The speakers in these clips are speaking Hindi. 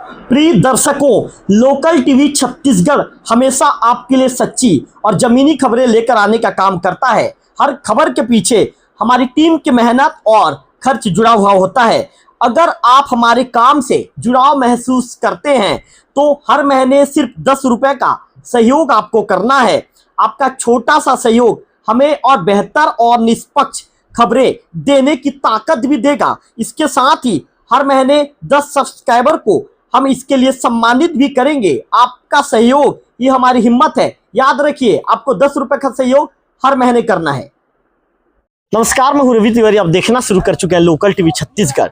प्रिय दर्शकों, लोकल टीवी छत्तीसगढ़ हमेशा आपके लिए सच्ची और जमीनी खबरें लेकर आने का काम करता है। हर खबर के पीछे हमारी टीम की मेहनत और खर्च जुड़ा हुआ होता है। अगर आप हमारे काम से जुड़ाव महसूस करते हैं तो हर महीने सिर्फ 10 रुपए का सहयोग आपको करना है। आपका छोटा सा सहयोग हमें और बेहतर और निष्पक्ष खबरें देने की ताकत भी देगा। इसके साथ ही हर महीने 10 सब्सक्राइबर को हम इसके लिए सम्मानित भी करेंगे। आपका सहयोग ये हमारी हिम्मत है। याद रखिए, आपको 10 रुपए का सहयोग हर महीने करना है। नमस्कार, मैं हूं रवि तिवारी। आप देखना शुरू कर चुके हैं लोकल टीवी छत्तीसगढ़।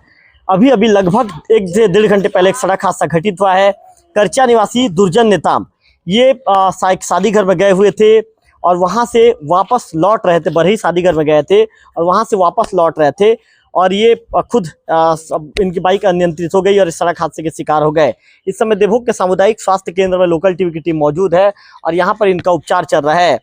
अभी लगभग 1 से 1.5 घंटे पहले एक सड़क हादसा घटित हुआ है। करचा निवासी दुर्जन नेताम ये शादी घर में गए हुए थे और वहां से वापस लौट रहे थे। बरही शादी घर में गए थे और वहां से वापस लौट रहे थे और ये खुद इनकी बाइक अनियंत्रित हो गई और इस सड़क हादसे के शिकार हो गए। इस समय देवभोग के सामुदायिक स्वास्थ्य केंद्र में लोकल टीवी की टीम मौजूद है और यहाँ पर इनका उपचार चल रहा है।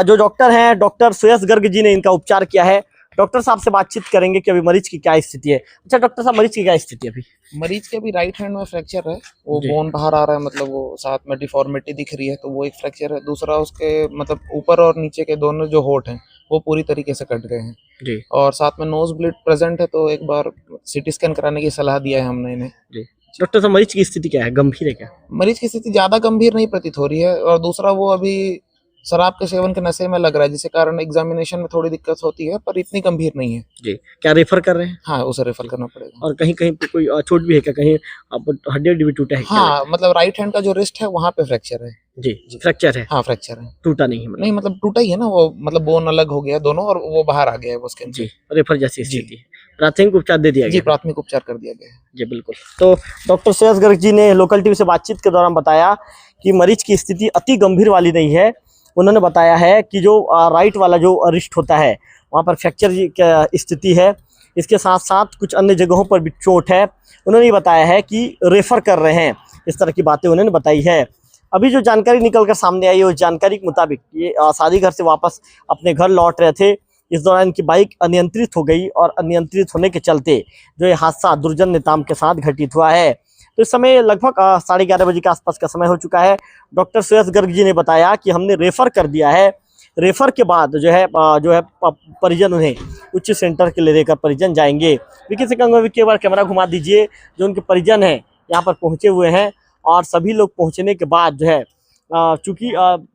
जो डॉक्टर हैं, डॉक्टर सुयश गर्ग जी ने इनका उपचार किया है। डॉक्टर साहब से बातचीत करेंगे कि अभी मरीज की क्या स्थिति है। अच्छा डॉक्टर साहब, मरीज की क्या स्थिति है अभी? मरीज के अभी राइट हैंड में फ्रैक्चर है, वो बोन बाहर आ रहा है, मतलब वो साथ में डिफॉर्मिटी दिख रही है, तो वो एक फ्रैक्चर है। दूसरा उसके मतलब ऊपर और नीचे के दोनों जो होंठ हैं वो पूरी तरीके से कट गए हैं जी। और साथ में नोज ब्लीड प्रेजेंट है, तो एक बार सिटी स्कैन कराने की सलाह दिया है हमने इन्हें। जी डॉक्टर साहब, मरीज की स्थिति क्या है? गंभीर है क्या? मरीज की स्थिति ज्यादा गंभीर नहीं प्रतीत हो रही है और दूसरा वो अभी शराब के सेवन के नशे में लग रहा है, जिसके कारण एग्जामिनेशन में थोड़ी दिक्कत होती है, पर इतनी गंभीर नहीं है। जी, क्या रेफर कर रहे हैं? हाँ, उसे रेफर करना पड़ेगा। और कहीं पे कोई चोट भी है क्या? कहीं हड्डी भी टूटा है क्या? हाँ, मतलब राइट हैंड का जो रिस्ट है वहाँ पे फ्रैक्चर है। जी फ्रैक्चर है। हाँ, फ्रैक्चर है, टूटा नहीं है मतलब? नहीं मतलब टूटा ही है ना, वो मतलब बोन अलग हो गया दोनों और वो बाहर आ गया है वो स्किन से। जी, रेफर जैसी स्थिति है। प्राथमिक उपचार दे दिया गया? जी, प्राथमिक उपचार कर दिया गया है। जी बिल्कुल। तो डॉक्टर सुयश गर्ग जी ने लोकल टीवी से बातचीत के दौरान बताया कि मरीज की स्थिति अति गंभीर वाली नहीं है। उन्होंने बताया है कि जो राइट वाला जो रिस्ट होता है वहाँ पर फ्रैक्चर की स्थिति है। इसके साथ साथ कुछ अन्य जगहों पर भी चोट है। उन्होंने ये बताया है कि रेफर कर रहे हैं। इस तरह की बातें उन्होंने बताई है। अभी जो जानकारी निकल कर सामने आई है उस जानकारी के मुताबिक ये शादी घर से वापस अपने घर लौट रहे थे। इस दौरान इनकी बाइक अनियंत्रित हो गई और अनियंत्रित होने के चलते जो ये हादसा दुर्जन नेताम के साथ घटित हुआ है। तो इस समय लगभग 11:30 बजे के आसपास का समय हो चुका है। डॉक्टर सुयश गर्ग जी ने बताया कि हमने रेफर कर दिया है। रेफर के बाद जो है परिजन उन्हें उच्च सेंटर के ले लेकर परिजन जाएंगे। विकी से कहूँगा विकी, एक बार कैमरा घुमा दीजिए। जो उनके परिजन हैं यहाँ पर पहुँचे हुए हैं और सभी लोग पहुँचने के बाद जो है चूँकि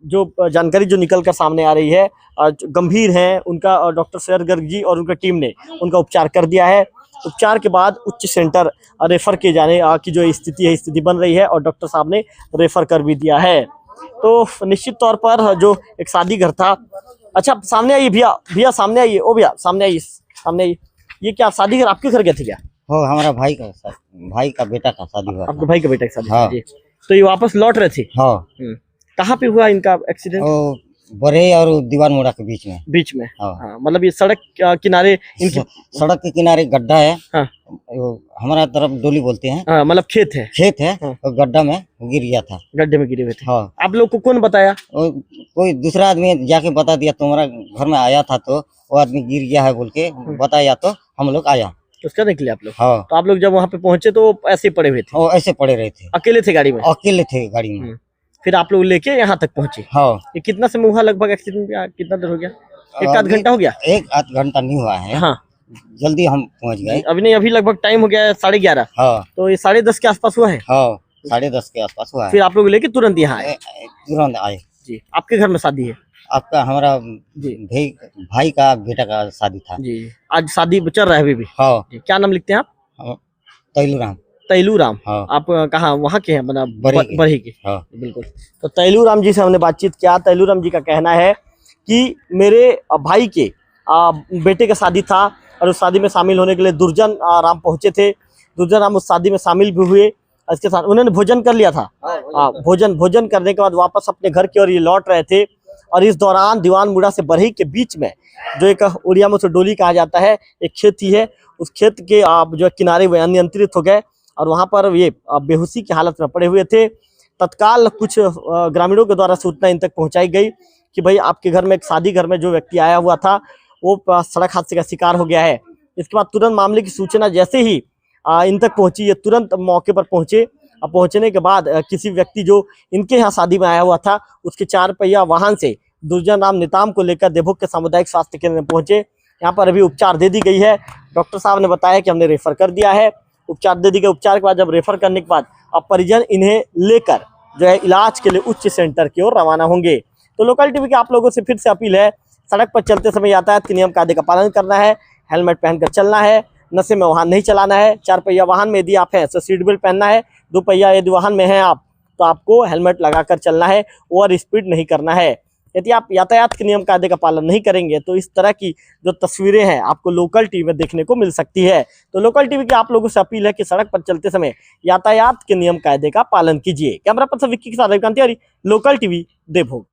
जो जानकारी जो निकल कर सामने आ रही है गंभीर है, उनका डॉक्टर सुयश गर्ग जी और उनकी टीम ने उनका उपचार कर दिया है। उपचार के बाद उच्च सेंटर रेफर किए जाने की जो स्थिति बन रही है और डॉक्टर साहब ने रेफर कर भी दिया है। तो निश्चित तौर पर जो एक शादी घर था। अच्छा सामने आइए भैया सामने आइए। ओ भैया सामने आइए। ये क्या शादी घर आपके घर गए थे क्या? हो, हमारा भाई का बेटा का शादी हुआ। आपके भाई का बेटा की शादी? हाँ। जी। तो ये वापस लौट रहे थे? हाँ। कहाँ पे हुआ इनका एक्सीडेंट? बरे और दीवान मोड़ा के बीच में। हाँ, मतलब ये सड़क किनारे इनकी सड़क के किनारे गड्ढा है। हाँ। हमारा तरफ डोली बोलते हैं। हाँ, मतलब खेत है। हाँ। और गड्ढा में गिर गया था। गड्ढे में गिरे हुए थे। हाँ। आप लोग को कौन बताया? कोई दूसरा आदमी जाके बता दिया, तुम्हारा घर में आया था तो वो आदमी गिर गया है बोल के बताया, तो हम लोग आया उसका निकले आप लोग। हाँ। तो आप लोग जब वहाँ पे पहुंचे तो ऐसे ही पड़े हुए थे? ऐसे पड़े रहे थे। अकेले थे गाड़ी में? अकेले थे गाड़ी में। फिर आप लोग लेके यहाँ तक पहुंचे? हाँ। ये कितना समय हुआ लगभग एक्सीडेंट? कितना देर हो गया? 1 आध घंटा हो गया? 1 आध घंटा नहीं हुआ है। हाँ, जल्दी हम पहुंच गए। अभी नहीं, अभी लगभग टाइम हो गया है 11:30। हाँ। तो ये 10:30 के आसपास हुआ है? हाँ, 10:30 के आसपास हुआ है। फिर आप लोग लेके तुरंत यहाँ आए? तुरंत आए जी। आपके घर में शादी है? आपका हमारा जी भाई का बेटा का शादी था जी। आज शादी चल रहा है अभी भी? हाँ। क्या नाम लिखते हैं आप? तैलूराम। हाँ। आप कहाँ वहाँ के हैं? मतलब बरही के? हाँ। बिल्कुल। तो तैलूराम जी से हमने बातचीत किया। तैलूराम जी का कहना है कि मेरे भाई के बेटे का शादी था और उस शादी में शामिल होने के लिए दुर्जन राम पहुंचे थे। दुर्जन राम उस शादी में शामिल भी हुए। इसके साथ उन्होंने भोजन कर लिया था। भोजन करने के बाद वापस अपने घर की ओर ये लौट रहे थे और इस दौरान दीवान मुड़ा से बरही के बीच में जो एक उड़िया में उसे डोली कहा जाता है, एक खेत ही है, उस खेत के जो किनारे वे अनियंत्रित हो गए और वहां पर ये बेहोशी की हालत में पड़े हुए थे। तत्काल कुछ ग्रामीणों के द्वारा सूचना इन तक पहुंचाई गई कि भाई आपके घर में एक शादी घर में जो व्यक्ति आया हुआ था वो सड़क हादसे का शिकार हो गया है। इसके बाद तुरंत मामले की सूचना जैसे ही इन तक पहुंची, ये तुरंत मौके पर पहुंचे अब पहुंचने के बाद किसी व्यक्ति जो इनके यहाँ शादी में आया हुआ था उसके 4 पहिया वाहन से दुर्जन राम नेताम को लेकर देवभोग के सामुदायिक स्वास्थ्य केंद्र में पहुंचे। यहाँ पर अभी उपचार दे दी गई है। डॉक्टर साहब ने बताया कि हमने रेफर कर दिया है, उपचार दे दी गई। उपचार के बाद जब रेफर करने के बाद अब परिजन इन्हें लेकर जो है इलाज के लिए उच्च सेंटर की ओर रवाना होंगे। तो लोकल टीवी के आप लोगों से फिर से अपील है, सड़क पर चलते समय यातायात के नियम कायदे का पालन करना है, हेलमेट पहनकर चलना है, नशे में वाहन नहीं चलाना है। 4 पहिया वाहन में यदि आप हैं तो सीट बेल्ट पहनना है। 2 पहिया यदि वाहन में हैं आप तो आपको हेलमेट लगाकर चलना है, ओवर स्पीड नहीं करना है। यदि आप यातायात के नियम कायदे का पालन नहीं करेंगे तो इस तरह की जो तस्वीरें हैं आपको लोकल टीवी में देखने को मिल सकती है। तो लोकल टीवी की आप लोगों से अपील है कि सड़क पर चलते समय यातायात के नियम कायदे का पालन कीजिए। कैमरा पर्सन विक्की के साथ रविकांत तिवारी, लोकल टीवी, देवभोग।